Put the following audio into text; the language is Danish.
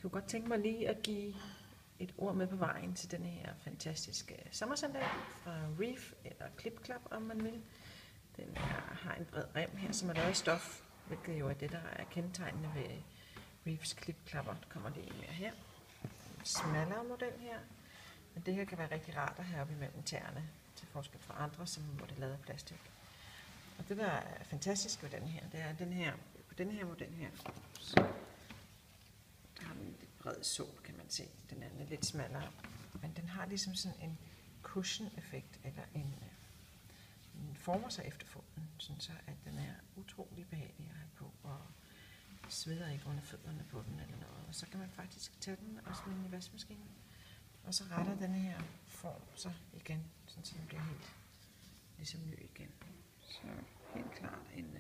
kunne godt tænke mig lige at give et ord med på vejen til den her fantastiske sommersandal fra Reef, eller Klipklap, om man vil. Den har en bred rem her, som er lavet af stof, hvilket jo er det, der er kendetegnende ved Reefs klipklapper. Der kommer det mere her. En smallere model her. Men det her kan være rigtig rart at have op imellem tæerne, til forskel fra andre, som hvor det er lavet af plastik. Og det, der er fantastisk ved den her, det er den her, på den her model her, så der har den en lidt bred sål, kan man se. Den er lidt smallere, men den har ligesom sådan en cushion-effekt, eller den former sig efter foden, sådan så at den er utrolig behagelig at have på, og sveder ikke under fødderne på den eller noget. Og så kan man faktisk tage den og smide den i vaskemaskinen, og så retter den her form sig igen, sådan så den bliver helt ligesom ny igen. Så helt klart en